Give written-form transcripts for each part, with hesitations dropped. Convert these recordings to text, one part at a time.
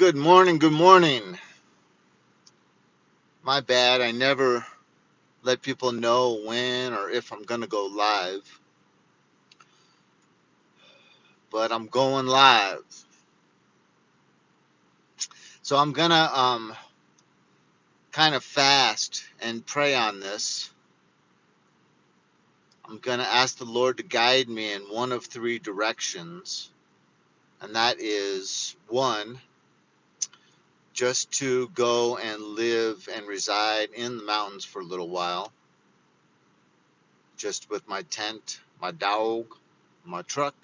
Good morning, good morning. My bad, I never let people know when or if I'm gonna go live, but I'm going live. So I'm gonna kind of fast and pray on this. I'm gonna ask the Lord to guide me in one of three directions, and that is one, just to go and live and reside in the mountains for a little while, just with my tent, my dog, my truck,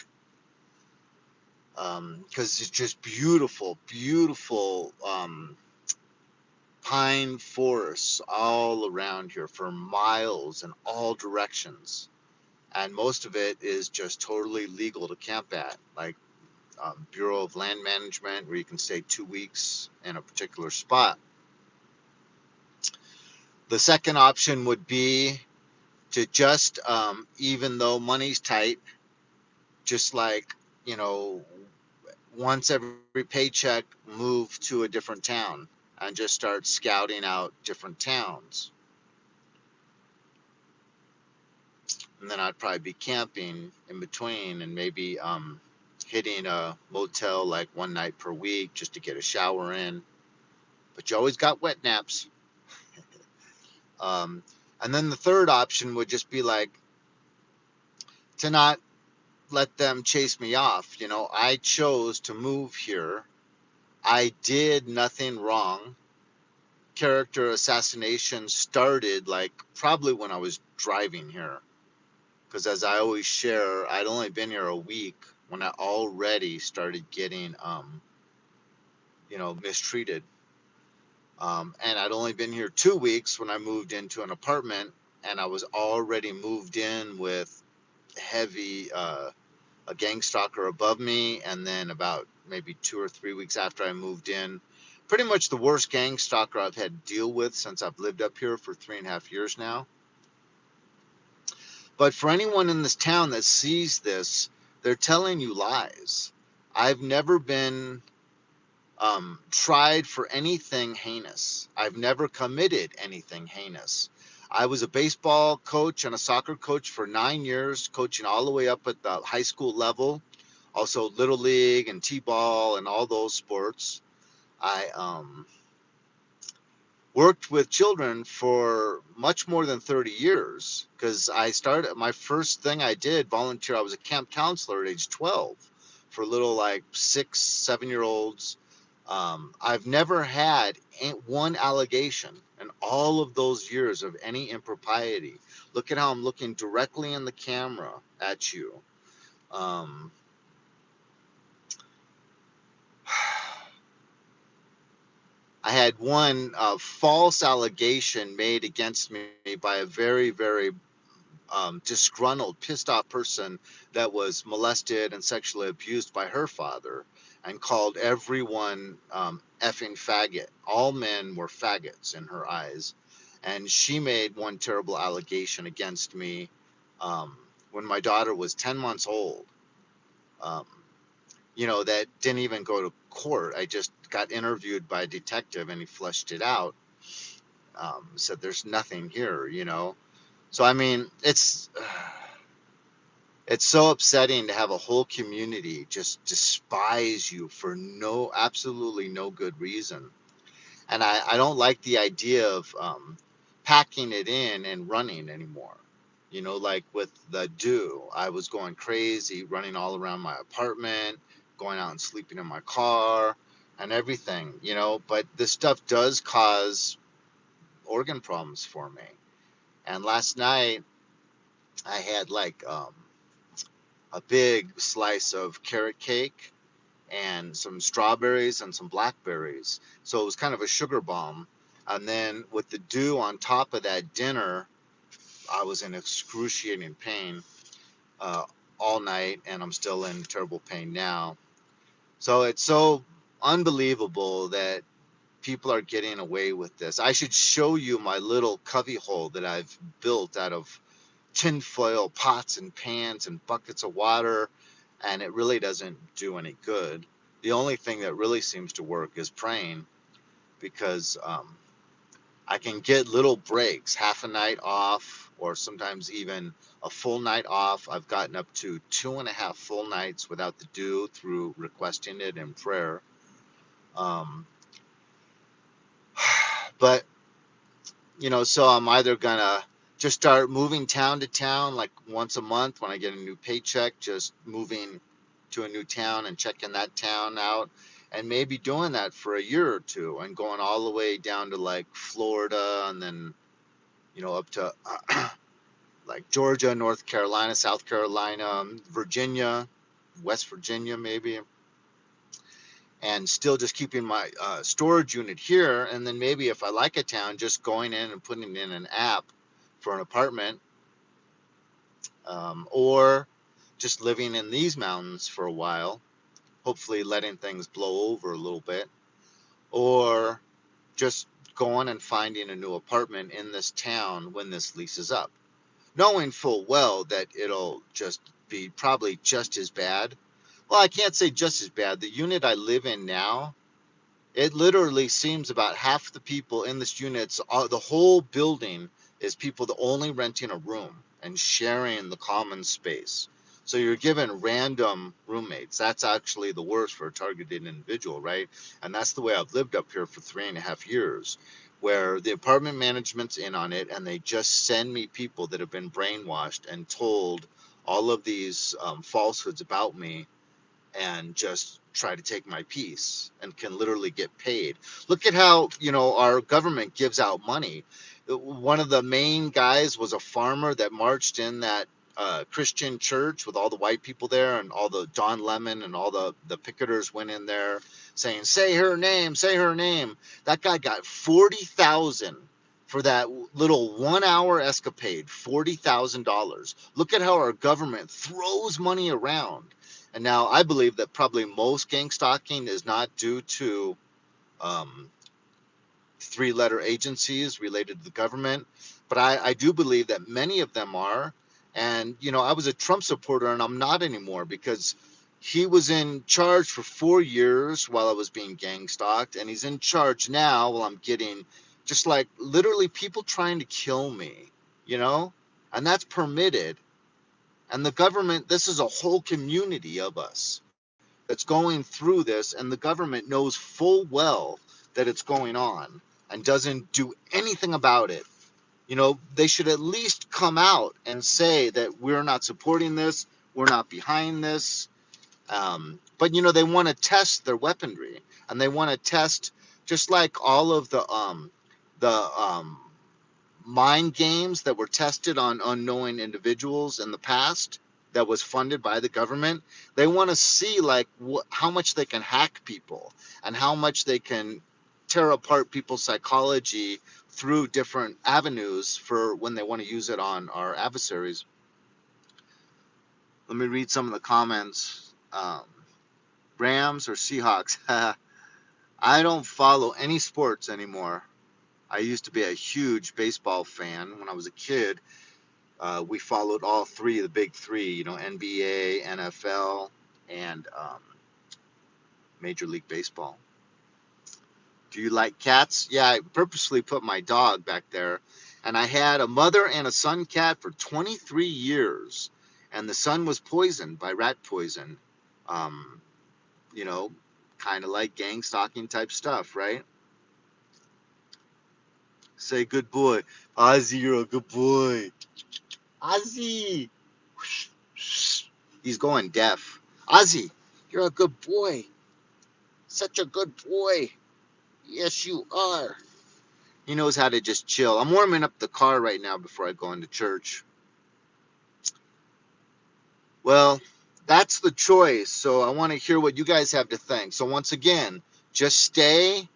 because it's just beautiful, beautiful pine forests all around here for miles in all directions. And most of it is just totally legal to camp at, like Bureau of Land Management, where you can stay 2 weeks in a particular spot. The second option would be to just, even though money's tight, just like, you know, once every paycheck, move to a different town and just start scouting out different towns. And then I'd probably be camping in between and maybe hitting a motel like one night per week just to get a shower in. But you always got wet naps. Um, and then the third option would just be like to not let them chase me off. You know, I chose to move here. I did nothing wrong. Character assassination started like probably when I was driving here. Because as I always share, I'd only been here a week when I already started getting, mistreated. And I'd only been here 2 weeks when I moved into an apartment, and I was already moved in with heavy, a gang stalker above me. And then about maybe 2 or 3 weeks after I moved in, pretty much the worst gang stalker I've had to deal with since I've lived up here for 3.5 years now. But for anyone in this town that sees this, they're telling you lies. I've never been tried for anything heinous. I've never committed anything heinous. I was a baseball coach and a soccer coach for 9 years, coaching all the way up at the high school level, also little league and t-ball and all those sports. I worked with children for much more than 30 years because I started my first thing I did volunteer. I was a camp counselor at age 12 for little like 6, 7 year olds. I've never had one allegation in all of those years of any impropriety. Look at how I'm looking directly in the camera at you. Um, I had one false allegation made against me by a very, very disgruntled, pissed off person that was molested and sexually abused by her father and called everyone effing faggot. All men were faggots in her eyes. And she made one terrible allegation against me um, when my daughter was 10 months old. Um, that didn't even go to court. I just got interviewed by a detective and he fleshed it out. Said there's nothing here. So I mean, it's so upsetting to have a whole community just despise you for absolutely no good reason. And I don't like the idea of packing it in and running anymore. Like with the do, I was going crazy, running all around my apartment, going out and sleeping in my car and everything. But this stuff does cause organ problems for me. And last night I had like a big slice of carrot cake and some strawberries and some blackberries. So it was kind of a sugar bomb. And then with the dew on top of that dinner, I was in excruciating pain uh, all night, and I'm still in terrible pain now. So it's so unbelievable that people are getting away with this. I should show you my little cubby hole that I've built out of tinfoil pots and pans and buckets of water, and it really doesn't do any good. The only thing that really seems to work is praying, because I can get little breaks, half a night off, or sometimes even a full night off. I've gotten up to 2.5 full nights without the dew through requesting it in prayer. Um, but so I'm either gonna just start moving town to town, like once a month when I get a new paycheck, just moving to a new town and checking that town out, and maybe doing that for a year or two and going all the way down to like Florida, and then up to like Georgia, North Carolina, South Carolina, Virginia, West Virginia, maybe, and still just keeping my storage unit here. And then maybe if I like a town, just going in and putting in an app for an apartment, or just living in these mountains for a while, hopefully letting things blow over a little bit, or just going and finding a new apartment in this town when this lease is up, knowing full well that it'll just be probably just as bad. Well, I can't say just as bad. The unit I live in now, it literally seems about half the people in this unit, the whole building is people that only renting a room and sharing the common space. So you're given random roommates. That's actually the worst for a targeted individual, right? And that's the way I've lived up here for 3.5 years, where the apartment management's in on it, and they just send me people that have been brainwashed and told all of these falsehoods about me, and just try to take my piece and can literally get paid. Look at how, our government gives out money. One of the main guys was a farmer that marched in that Christian church with all the white people there, and all the Don Lemon and all the picketers went in there saying, "Say her name, say her name." That guy got 40,000 for that little 1 hour escapade. $40,000. Look at how our government throws money around. And now I believe that probably most gang stalking is not due to um, three-letter agencies related to the government, but I do believe that many of them are. And I was a Trump supporter, and I'm not anymore, because he was in charge for 4 years while I was being gang stalked, and he's in charge now while I'm getting just like literally people trying to kill me, you know, and that's permitted. And the government, this is a whole community of us that's going through this, and the government knows full well that it's going on and doesn't do anything about it. They should at least come out and say that we're not supporting this, we're not behind this. But they want to test their weaponry, and they want to test, just like all of the mind games that were tested on unknowing individuals in the past, that was funded by the government. They want to see like how much they can hack people, and how much they can tear apart people's psychology through different avenues for when they want to use it on our adversaries. Let me read some of the comments. Rams or Seahawks? I don't follow any sports anymore. I used to be a huge baseball fan when I was a kid. We followed all three of the big three, NBA, NFL, and Major League Baseball. Do you like cats? Yeah, I purposely put my dog back there. And I had a mother and a son cat for 23 years. And the son was poisoned by rat poison. Um, you know, kind of like gang stalking type stuff, right? Say good boy. Ozzy, you're a good boy. Ozzy! He's going deaf. Ozzy, you're a good boy. Such a good boy. Yes, you are. He knows how to just chill. I'm warming up the car right now before I go into church. Well, that's the choice. So I want to hear what you guys have to think. So once again, just stay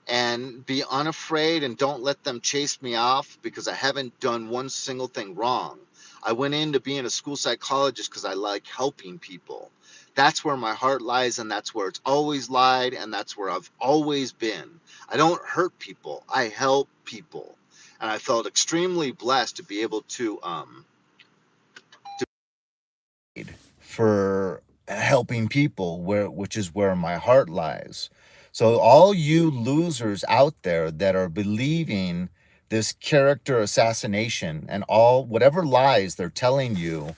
and be unafraid, and don't let them chase me off, because I haven't done one single thing wrong. I went into being a school psychologist because I like helping people. That's where my heart lies, and that's where it's always lied, and that's where I've always been. I don't hurt people, I help people. And I felt extremely blessed to be able to for helping people, which is where my heart lies. So all you losers out there that are believing this character assassination and all whatever lies they're telling you,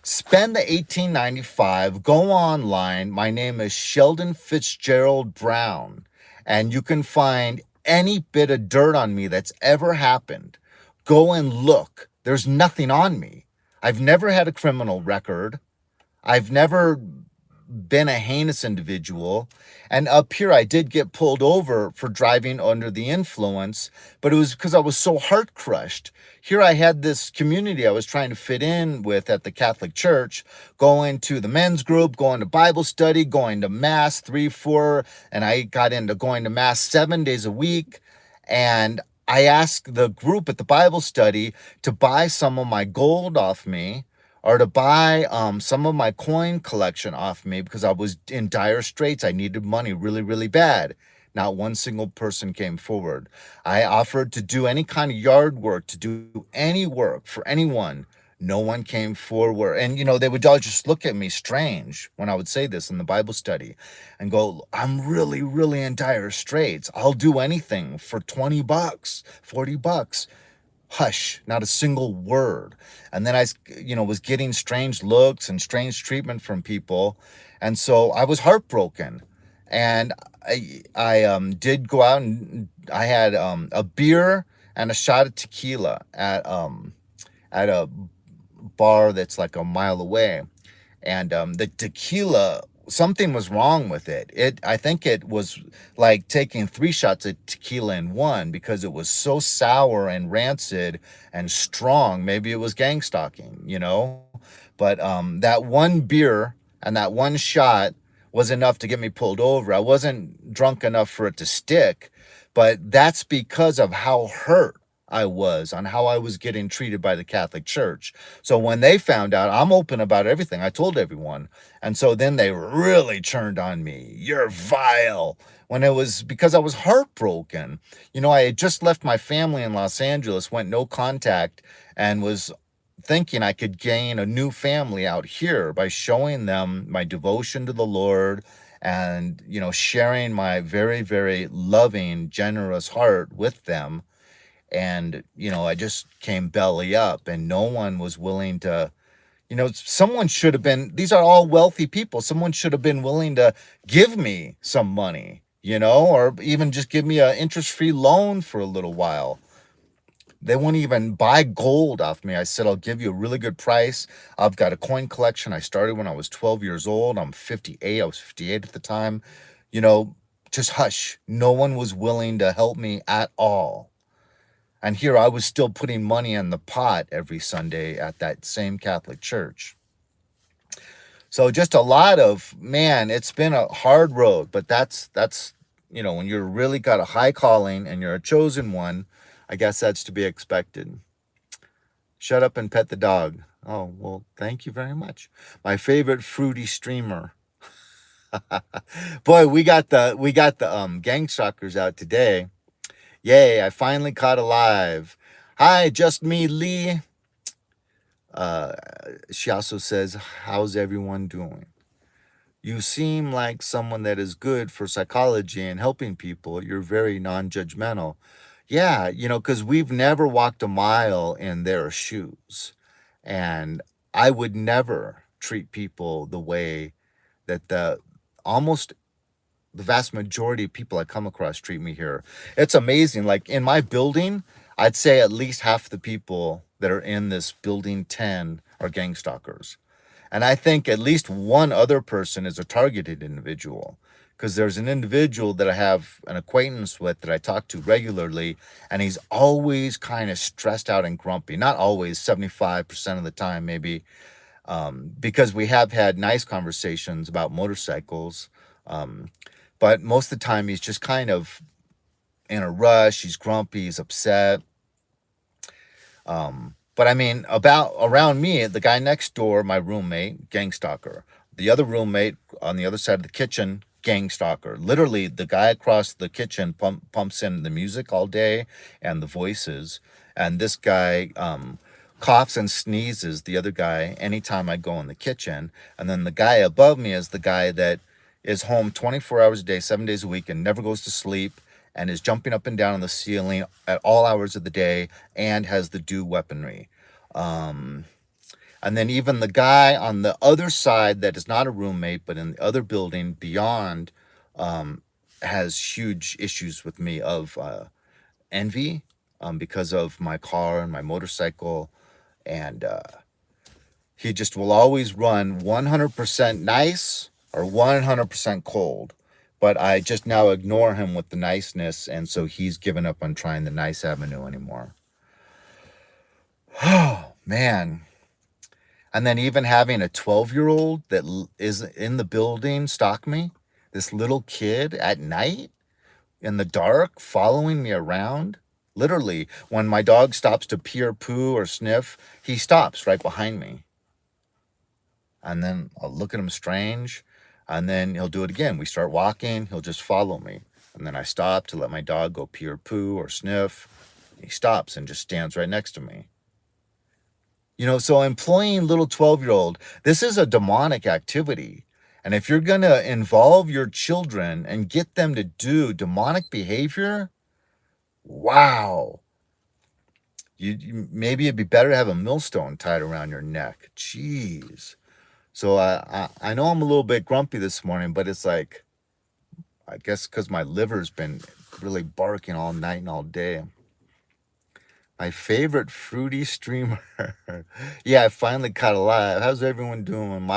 spend the 1895, go online. My name is Sheldon Fitzgerald Brown, and you can find any bit of dirt on me that's ever happened. Go and look. There's nothing on me. I've never had a criminal record. I've never been a heinous individual. And up here, I did get pulled over for driving under the influence, but it was because I was so heart crushed. Here, I had this community I was trying to fit in with at the Catholic Church, going to the men's group, going to Bible study, going to Mass 3, 4, and I got into going to Mass 7 days a week. And I asked the group at the Bible study to buy some of my gold off me or to buy some of my coin collection off me because I was in dire straits. I needed money really, really bad. Not one single person came forward. I offered to do any kind of yard work, to do any work for anyone. No one came forward. And, they would all just look at me strange when I would say this in the Bible study and go, I'm really, really in dire straits. I'll do anything for $20, $40. Hush, not a single word. And then I, was getting strange looks and strange treatment from people. And so I was heartbroken. And I did go out and I had a beer and a shot of tequila at a bar that's like a mile away. And the tequila, something was wrong with it. I think it was like taking 3 shots of tequila in one because it was so sour and rancid and strong. Maybe it was gang stalking. But that one beer and that one shot was enough to get me pulled over. I wasn't drunk enough for it to stick, but that's because of how hurt I was on how I was getting treated by the Catholic Church. So when they found out, I'm open about everything. I told everyone. And so then they really turned on me. You're vile. When it was because I was heartbroken. I had just left my family in Los Angeles, went no contact, and was thinking I could gain a new family out here by showing them my devotion to the Lord and, sharing my very, very loving, generous heart with them. And, I just came belly up and no one was willing to, someone should have been, these are all wealthy people. Someone should have been willing to give me some money, or even just give me an interest-free loan for a little while. They won't even buy gold off me. I said, I'll give you a really good price. I've got a coin collection. I started when I was 12 years old. I'm 58. I was 58 at the time. Just hush. No one was willing to help me at all. And here I was still putting money in the pot every Sunday at that same Catholic church. So just a lot of, man, it's been a hard road, but that's when you're really got a high calling and you're a chosen one, I guess that's to be expected. Shut up and pet the dog. Oh, well, thank you very much. My favorite fruity streamer. Boy, we got the gang stalkers out today. Yay, I finally caught alive. Hi, just me, Lee. She also says, how's everyone doing? You seem like someone that is good for psychology and helping people. You're very non-judgmental. Yeah, because we've never walked a mile in their shoes. And I would never treat people the way that almost the vast majority of people I come across treat me here. It's amazing. Like in my building, I'd say at least half the people that are in this building 10 are gang stalkers. And I think at least one other person is a targeted individual, because there's an individual that I have an acquaintance with that I talk to regularly, and he's always kind of stressed out and grumpy. Not always, 75% of the time maybe, because we have had nice conversations about motorcycles. But most of the time he's just kind of in a rush. He's grumpy, he's upset. But I mean, around me, the guy next door, my roommate, gang stalker. The other roommate on the other side of the kitchen, gang stalker. Literally, the guy across the kitchen pumps in the music all day and the voices. And this guy coughs and sneezes, the other guy, anytime I go in the kitchen. And then the guy above me is the guy that is home 24 hours a day, 7 days a week, and never goes to sleep and is jumping up and down on the ceiling at all hours of the day and has the dew weaponry. Um, and then even the guy on the other side that is not a roommate, but in the other building beyond, um, has huge issues with me of envy, because of my car and my motorcycle. And he just will always run 100% nice or 100% cold. But I just now ignore him with the niceness. And so he's given up on trying the nice avenue anymore. Oh, man. And then even having a 12-year-old that is in the building stalk me, this little kid at night in the dark following me around. Literally, when my dog stops to pee or poo or sniff, he stops right behind me. And then I'll look at him strange, and then he'll do it again. We start walking, he'll just follow me. And then I stop to let my dog go pee or poo or sniff. He stops and just stands right next to me. So employing little 12-year-old, this is a demonic activity. And if you're going to involve your children and get them to do demonic behavior, wow. Maybe it'd be better to have a millstone tied around your neck. Jeez. So I know I'm a little bit grumpy this morning, but it's like, I guess because my liver's been really barking all night and all day. My favorite fruity streamer. Yeah, I finally caught alive. How's everyone doing?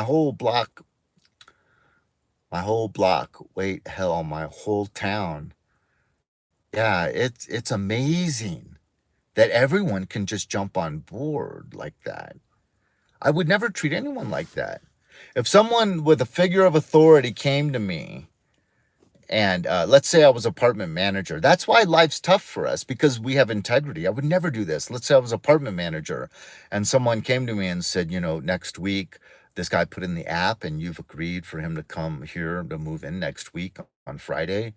Wait, hell, my whole town. Yeah, it's amazing that everyone can just jump on board like that. I would never treat anyone like that. If someone with a figure of authority came to me and let's say I was apartment manager, that's why life's tough for us because we have integrity. I would never do this. Let's say I was apartment manager and someone came to me and said, next week, this guy put in the app and you've agreed for him to come here to move in next week on Friday.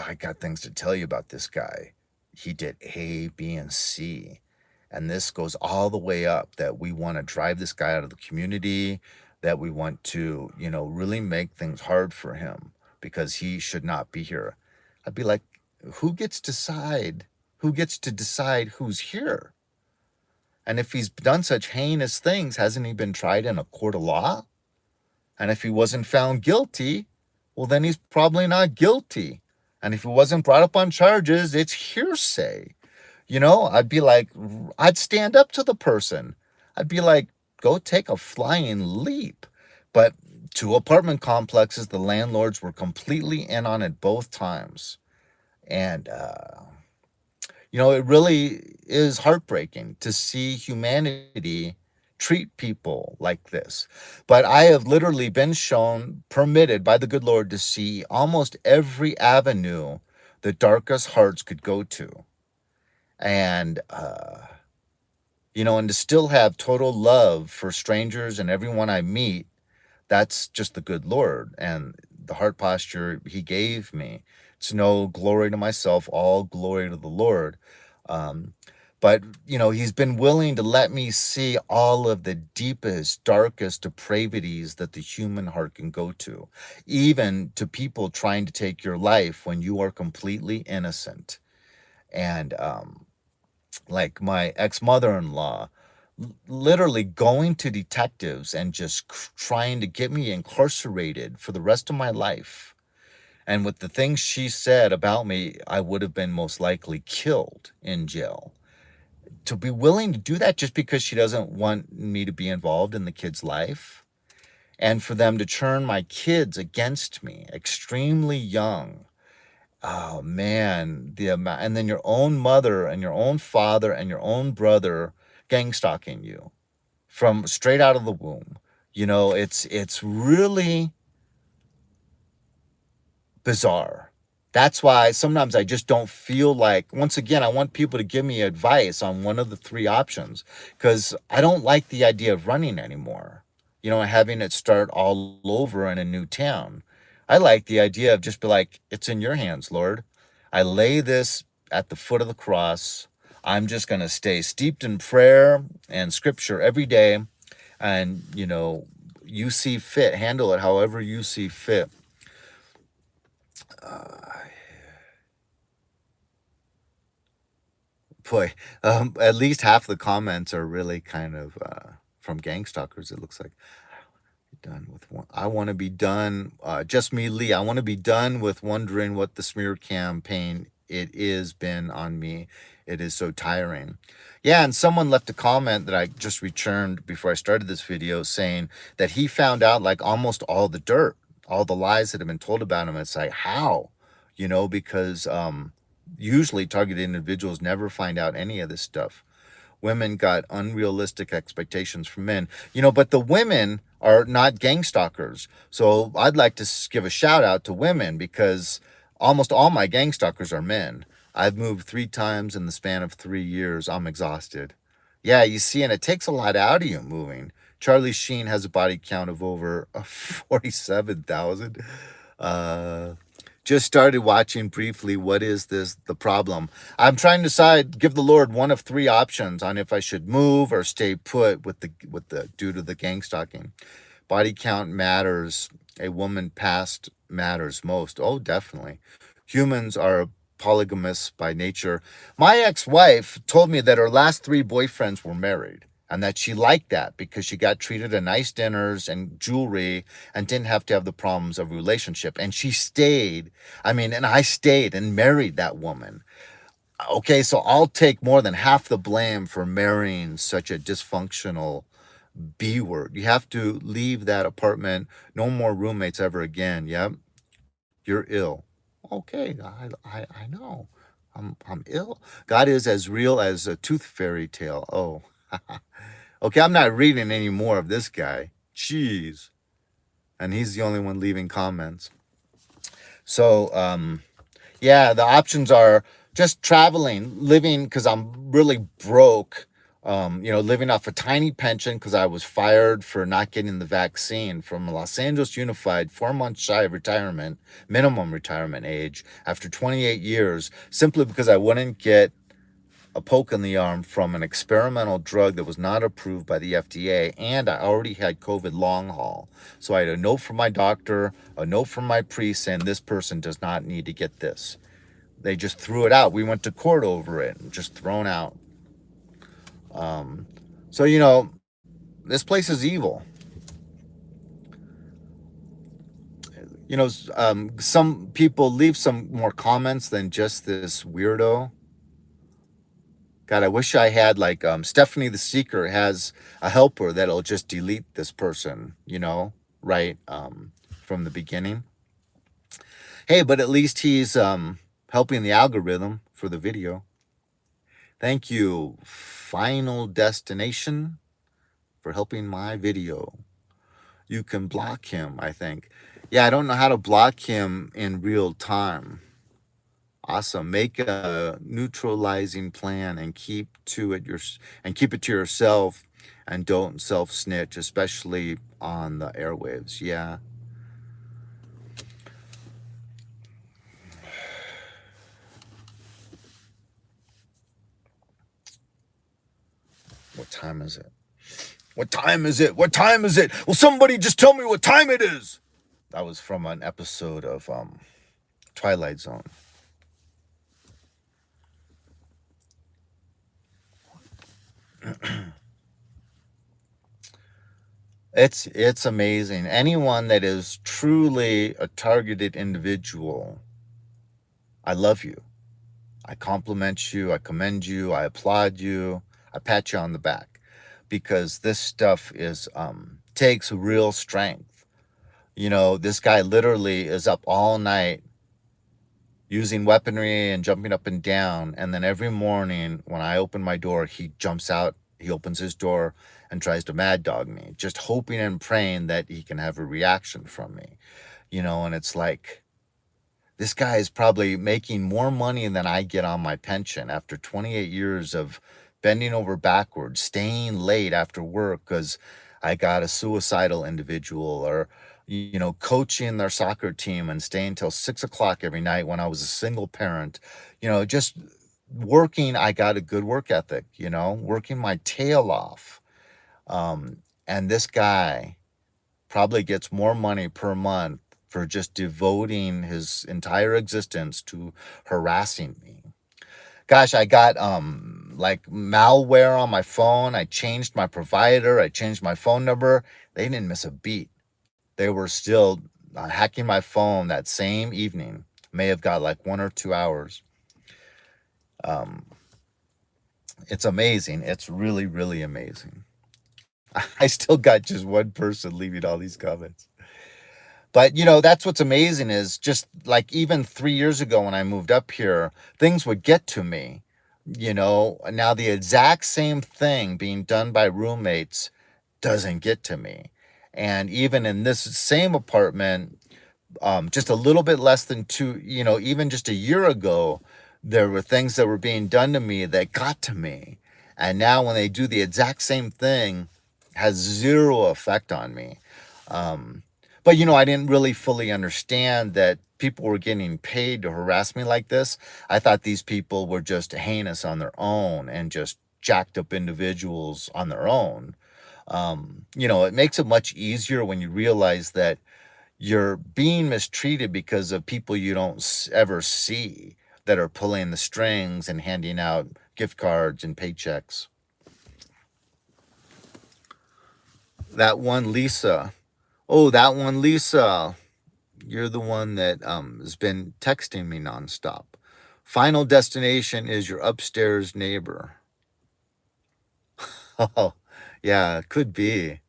I got things to tell you about this guy. He did A, B, and C. And this goes all the way up that we want to drive this guy out of the community, that we want to, really make things hard for him because he should not be here. I'd be like, who gets to decide? Who gets to decide who's here? And if he's done such heinous things, hasn't he been tried in a court of law? And if he wasn't found guilty, well, then he's probably not guilty. And if he wasn't brought up on charges, it's hearsay. I'd be like, I'd stand up to the person. I'd be like, go take a flying leap. But two apartment complexes, the landlords were completely in on it both times. And, it really is heartbreaking to see humanity treat people like this. But I have literally been shown, permitted by the good Lord to see almost every avenue the darkest hearts could go to. And, and to still have total love for strangers and everyone I meet, that's just the good Lord and the heart posture he gave me. It's no glory to myself, all glory to the Lord. Um, but, he's been willing to let me see all of the deepest, darkest depravities that the human heart can go to, even to people trying to take your life when you are completely innocent. And, like my ex-mother-in-law, literally going to detectives and just trying to get me incarcerated for the rest of my life. And with the things she said about me, I would have been most likely killed in jail. To be willing to do that just because she doesn't want me to be involved in the kid's life, and for them to turn my kids against me, extremely young. Oh man, the amount, and then your own mother and your own father and your own brother gang stalking you from straight out of the womb. It's really bizarre. That's why sometimes I just don't feel like, once again, I want people to give me advice on one of the three options because I don't like the idea of running anymore, having it start all over in a new town. I like the idea of just be like, it's in your hands, Lord. I lay this at the foot of the cross. I'm just going to stay steeped in prayer and scripture every day. And, you see fit, handle it however you see fit. Boy, at least half the comments are really kind of from gang stalkers, it looks like. Done with one. I want to be done. Just me, Lee. I want to be done with wondering what the smear campaign it is been on me. It is so tiring. Yeah, and someone left a comment that I just returned before I started this video saying that he found out like almost all the dirt, all the lies that have been told about him. It's like, how? Because usually targeted individuals never find out any of this stuff. Women got unrealistic expectations from men, but the women are not gang stalkers. So I'd like to give a shout out to women because almost all my gang stalkers are men. I've moved 3 times in the span of 3 years. I'm exhausted. Yeah, you see, and it takes a lot out of you moving. Charlie Sheen has a body count of over 47,000. Uh, just started watching briefly. What is this? The problem? I'm trying to decide. Give the Lord one of 3 options on if I should move or stay put with the due to the gang stalking. Body count matters. A woman past matters most. Oh, definitely. Humans are polygamous by nature. My ex-wife told me that her last 3 boyfriends were married and that she liked that because she got treated to nice dinners and jewelry and didn't have to have the problems of a relationship. And she stayed. And I stayed and married that woman. Okay, so I'll take more than half the blame for marrying such a dysfunctional B word. You have to leave that apartment. No more roommates ever again. Yep, you're ill. Okay, I know. I'm ill. God is as real as a tooth fairy tale. Oh, okay. I'm not reading any more of this guy. Jeez, and he's the only one leaving comments. So, yeah, the options are just traveling, living because I'm really broke. Living off a tiny pension because I was fired for not getting the vaccine from Los Angeles Unified, 4 months shy of retirement, minimum retirement age, after 28 years, simply because I wouldn't get a poke in the arm from an experimental drug that was not approved by the FDA, and I already had COVID long haul. So I had a note from my doctor, a note from my priest saying this person does not need to get this. They just threw it out. We went to court over it and just thrown out. So, this place is evil. Some people leave some more comments than just this weirdo. God, I wish I had like Stephanie the Seeker has a helper that'll just delete this person, right from the beginning. Hey, but at least he's helping the algorithm for the video. Thank you, Final Destination, for helping my video. You can block him, I think. Yeah, I don't know how to block him in real time. Awesome. Make a neutralizing plan and keep it to yourself and don't self snitch, especially on the airwaves. Yeah. What time is it? What time is it? What time is it? Will somebody just tell me what time it is? That was from an episode of Twilight Zone. It's amazing. Anyone that is truly a targeted individual, I love you. I compliment you. I commend you. I applaud you. I pat you on the back because this stuff is takes real strength. This guy literally is up all night using weaponry and jumping up and down. And then every morning when I open my door, he jumps out, he opens his door and tries to mad dog me, just hoping and praying that he can have a reaction from me, and it's like, this guy is probably making more money than I get on my pension after 28 years of bending over backwards, staying late after work because I got a suicidal individual, or coaching their soccer team and staying till 6 o'clock every night when I was a single parent. Just working, I got a good work ethic, working my tail off. And this guy probably gets more money per month for just devoting his entire existence to harassing me. Gosh, I got like malware on my phone. I changed my provider. I changed my phone number. They didn't miss a beat. They were still hacking my phone that same evening. May have got like 1 or 2 hours. Um, it's amazing. It's really, really amazing. I still got just one person leaving all these comments. But that's what's amazing is just like even 3 years ago when I moved up here, things would get to me. Now the exact same thing being done by roommates doesn't get to me. And even in this same apartment, just a little bit less than two, even just a year ago, there were things that were being done to me that got to me. And now when they do the exact same thing, has zero effect on me. Um, but I didn't really fully understand that people were getting paid to harass me like this. I thought these people were just heinous on their own and just jacked up individuals on their own. It makes it much easier when you realize that you're being mistreated because of people you don't ever see that are pulling the strings and handing out gift cards and paychecks. That one Lisa. Oh, that one Lisa. You're the one that has been texting me nonstop. Final destination is your upstairs neighbor. Oh, yeah, could be.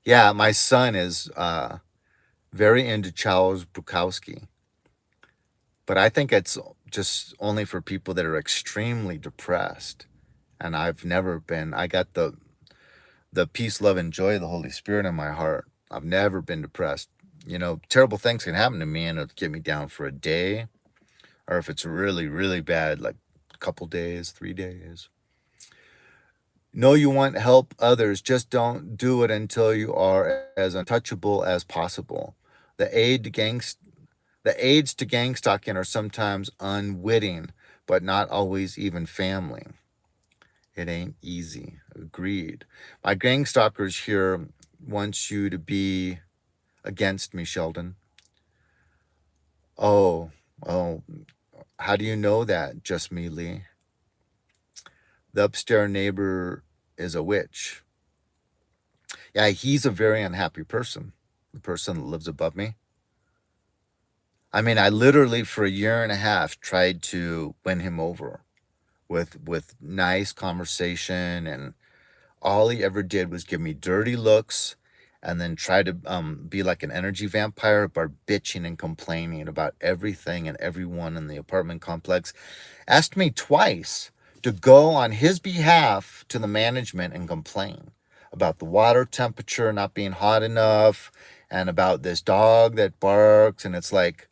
Yeah, my son is very into Charles Bukowski, but I think it's just only for people that are extremely depressed. And I've never been. I got the peace, love, and joy of the Holy Spirit in my heart. I've never been depressed. Terrible things can happen to me and it'll get me down for a day, or if it's really, really bad, like a couple days, 3 days. Know you want to help others, just don't do it until you are as untouchable as possible. The aid to gangs, the aids to gang stalking are sometimes unwitting, but not always even family. It ain't easy. Agreed. My gang stalkers here wants you to be against me, Sheldon. Oh, oh, how do you know that? Just me, Lee. The upstairs neighbor is a witch. Yeah, he's a very unhappy person. The person that lives above me. I mean, I literally for a year and a half tried to win him over with nice conversation, and all he ever did was give me dirty looks and then try to be like an energy vampire by bitching and complaining about everything and everyone in the apartment complex. Asked me twice to go on his behalf to the management and complain about the water temperature not being hot enough and about this dog that barks. And it's like,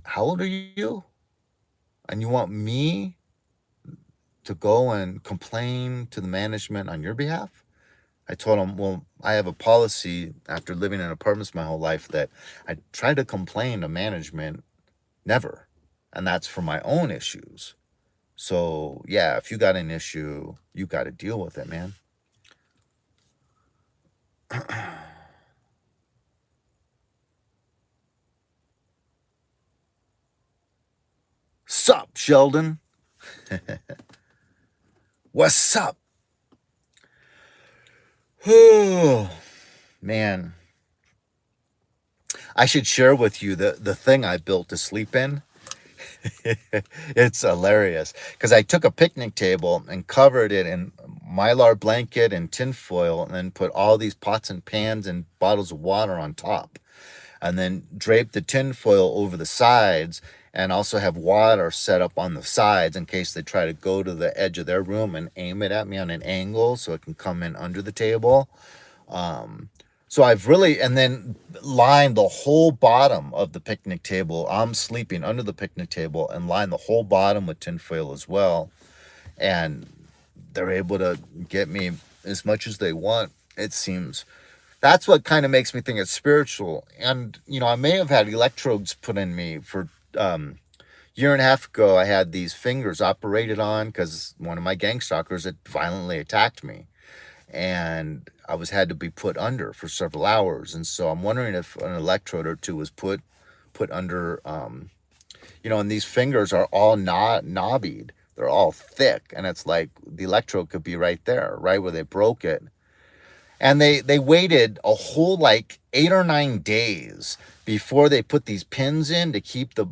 how old are you? And you want me to go and complain to the management on your behalf? I told him, well, I have a policy after living in apartments my whole life that I try to complain to management never. And that's for my own issues. So, yeah, if you got an issue, you got to deal with it, man. Sup, Sheldon? What's up? Oh, man. I should share with you the thing I built to sleep in. It's hilarious because I took a picnic table and covered it in mylar blanket and tinfoil and then put all these pots and pans and bottles of water on top and then drape the tinfoil over the sides and also have water set up on the sides in case they try to go to the edge of their room and aim it at me on an angle so it can come in under the table. Um, so I've really, and then lined the whole bottom of the picnic table. I'm sleeping under the picnic table and lined the whole bottom with tinfoil as well. And they're able to get me as much as they want, it seems. That's what kind of makes me think it's spiritual. And I may have had electrodes put in me for year and a half ago. I had these fingers operated on because one of my gang stalkers had violently attacked me, and I was had to be put under for several hours. And so I'm wondering if an electrode or two was put under. And these fingers are all not knobbied. They're all thick, and it's like the electrode could be right there, right where they broke it. And they waited a whole like 8 or 9 days before they put these pins in to keep the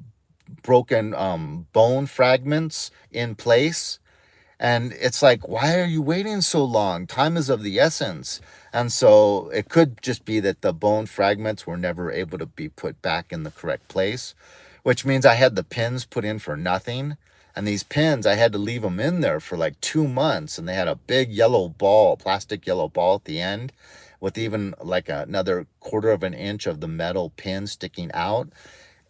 broken bone fragments in place. And it's like, why are you waiting so long? Time is of the essence. And so it could just be that the bone fragments were never able to be put back in the correct place, which means I had the pins put in for nothing. And these pins, I had to leave them in there for like 2 months. And they had a big yellow ball, plastic yellow ball at the end with even like another quarter of an inch of the metal pin sticking out.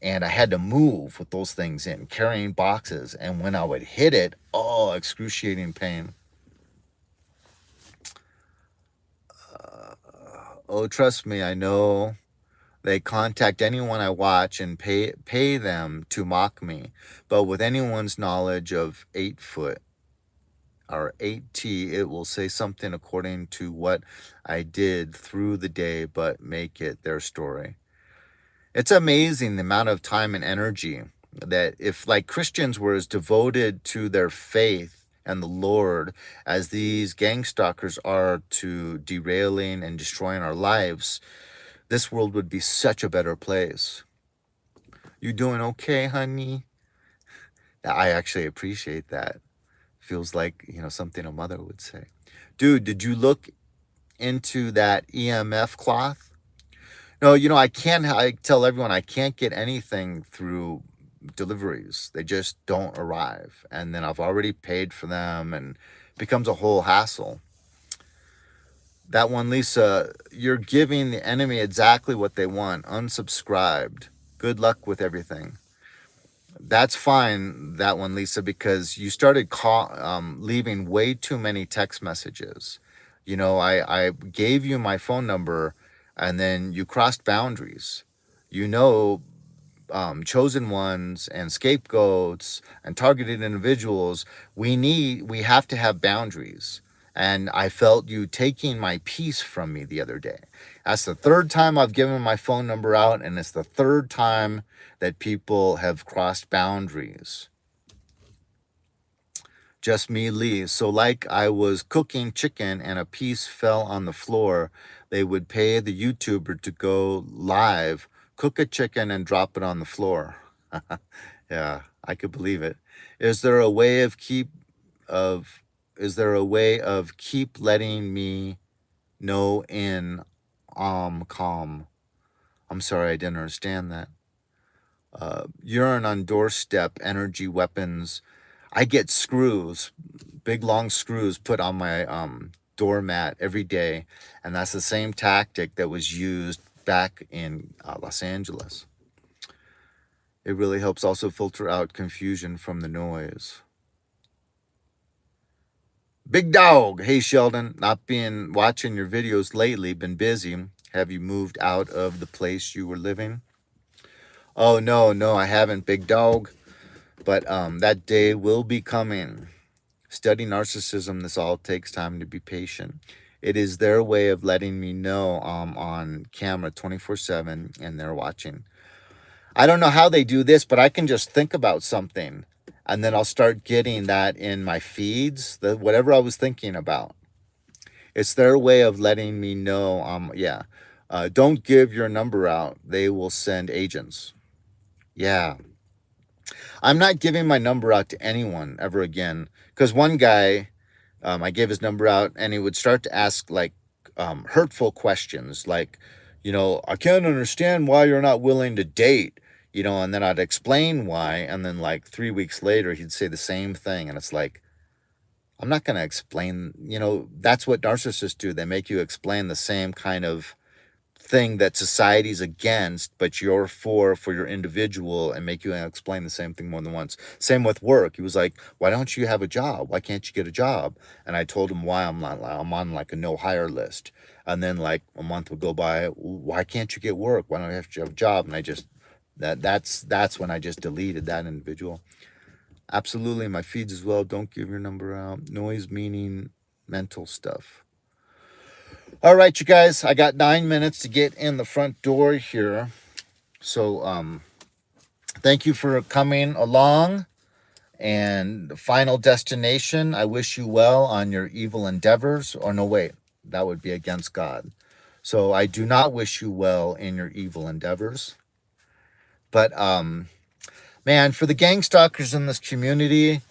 And I had to move with those things in, carrying boxes. And when I would hit it, oh, excruciating pain. Oh, trust me, I know. They contact anyone I watch and pay them to mock me. But with anyone's knowledge of 8 foot or 8T, it will say something according to what I did through the day, but make it their story. It's amazing the amount of time and energy that if like Christians were as devoted to their faith and the Lord as these gang stalkers are to derailing and destroying our lives, this world would be such a better place. You doing okay, honey? I actually appreciate that. Feels like, something a mother would say. Dude, did you look into that EMF cloth? No, I can't. I tell everyone I can't get anything through deliveries. They just don't arrive. And then I've already paid for them and it becomes a whole hassle. That one, Lisa, you're giving the enemy exactly what they want. Unsubscribed. Good luck with everything. That's fine, that one, Lisa, because you started leaving way too many text messages. I gave you my phone number and then you crossed boundaries. You know, chosen ones and scapegoats and targeted individuals, we have to have boundaries. And I felt you taking my peace from me the other day. That's the third time I've given my phone number out, and it's the third time that people have crossed boundaries. Just me, Lee. So, like I was cooking chicken and a piece fell on the floor, they would pay the YouTuber to go live, cook a chicken, and drop it on the floor. Yeah, I could believe it. Is there a way of keep of is there a way of keep letting me know in calm? I'm sorry, I didn't understand that. Urine on doorstep, energy weapons. I get screws, big long screws put on my doormat every day, and that's the same tactic that was used back in Los Angeles. It really helps also filter out confusion from the noise. Big dog. Hey Sheldon, not been watching your videos lately, been busy. Have you moved out of the place you were living? Oh no, I haven't, big dog. But that day will be coming. Study narcissism. This all takes time to be patient. It is their way of letting me know I'm on camera 24/7 and they're watching. I don't know how they do this, but I can just think about something and then I'll start getting that in my feeds, whatever I was thinking about. It's their way of letting me know, yeah. Don't give your number out. They will send agents. Yeah. I'm not giving my number out to anyone ever again. Because one guy, I gave his number out and he would start to ask like hurtful questions like, I can't understand why you're not willing to date, and then I'd explain why. And then like 3 weeks later, he'd say the same thing. And it's like, I'm not going to explain, that's what narcissists do. They make you explain the same kind of thing that society's against, but you're for your individual, and make you explain the same thing more than once. Same with work. He was like, "Why don't you have a job? Why can't you get a job?" And I told him why I'm on like a no hire list. And then like a month would go by. Why can't you get work? Why don't you have a job? And I just that's when I just deleted that individual. Absolutely, my feeds as well. Don't give your number out. Noise meaning mental stuff. All right, you guys, I got 9 minutes to get in the front door here. So, thank you for coming along. And final destination, I wish you well on your evil endeavors. Or, no, wait, that would be against God. So, I do not wish you well in your evil endeavors. But, man, for the gang stalkers in this community,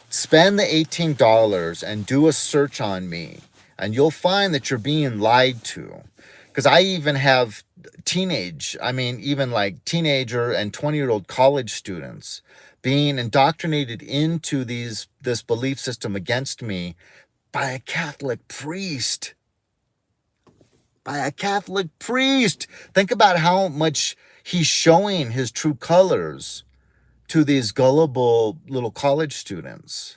spend the $18 and do a search on me, and you'll find that you're being lied to. Because I even have even like teenager and 20-year-old college students being indoctrinated into this belief system against me by a Catholic priest. By a Catholic priest. Think about how much he's showing his true colors to these gullible little college students.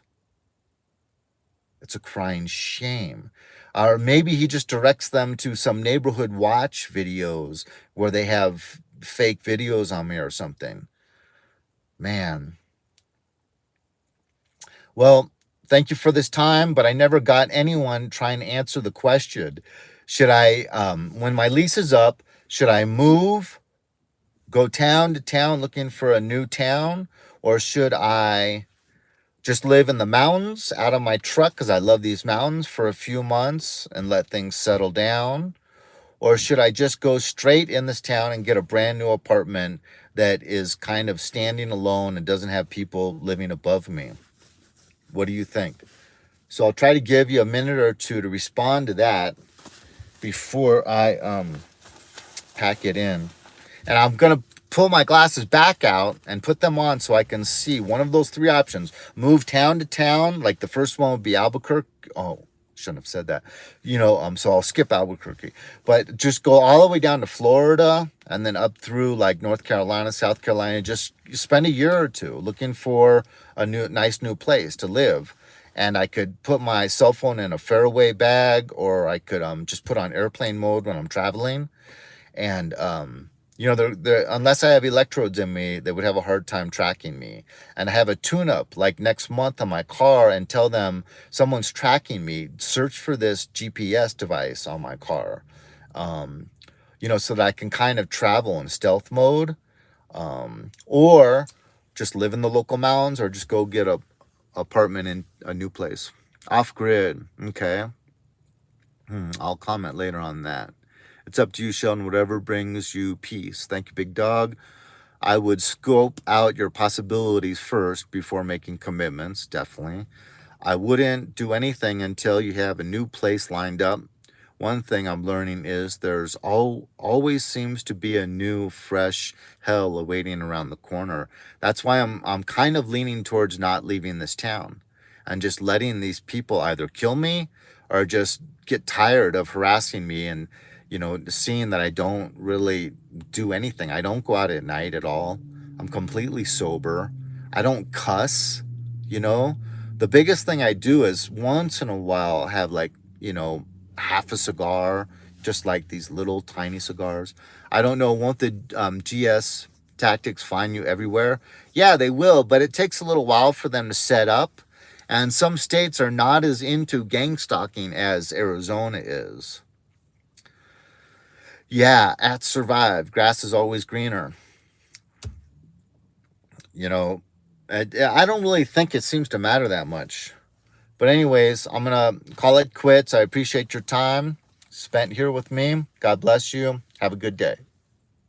It's a crying shame. Or maybe he just directs them to some neighborhood watch videos where they have fake videos on me or something. Man. Well, thank you for this time, but I never got anyone trying to answer the question. Should I, when my lease is up, should I move, go town to town looking for a new town, or should I just live in the mountains out of my truck because I love these mountains for a few months and let things settle down? Or should I just go straight in this town and get a brand new apartment that is kind of standing alone and doesn't have people living above me? What do you think? So I'll try to give you a minute or two to respond to that before I pack it in. And I'm going to pull my glasses back out and put them on so I can see one of those three options. Move town to town, like the first one would be Albuquerque. Oh, shouldn't have said that. So I'll skip Albuquerque. But just go all the way down to Florida and then up through like North Carolina, South Carolina. Just spend a year or two looking for a nice new place to live. And I could put my cell phone in a fairway bag, or I could just put on airplane mode when I'm traveling. And unless I have electrodes in me, they would have a hard time tracking me. And I have a tune-up like next month on my car and tell them someone's tracking me. Search for this GPS device on my car, so that I can kind of travel in stealth mode, or just live in the local mountains, or just go get a apartment in a new place. Off grid. Okay. I'll comment later on that. It's up to you, Sheldon, whatever brings you peace. Thank you, big dog. I would scope out your possibilities first before making commitments, definitely. I wouldn't do anything until you have a new place lined up. One thing I'm learning is there's always seems to be a new, fresh hell awaiting around the corner. That's why I'm kind of leaning towards not leaving this town and just letting these people either kill me or just get tired of harassing me and seeing that I don't really do anything. I don't go out at night at all. I'm completely sober. I don't cuss, you know. The biggest thing I do is once in a while have like, half a cigar, just like these little tiny cigars. I don't know, won't the GS tactics find you everywhere? Yeah, they will, but it takes a little while for them to set up. And some states are not as into gang stalking as Arizona is. Yeah, at survive. Grass is always greener. You know, I don't really think it seems to matter that much. But anyways, I'm going to call it quits. I appreciate your time spent here with me. God bless you. Have a good day.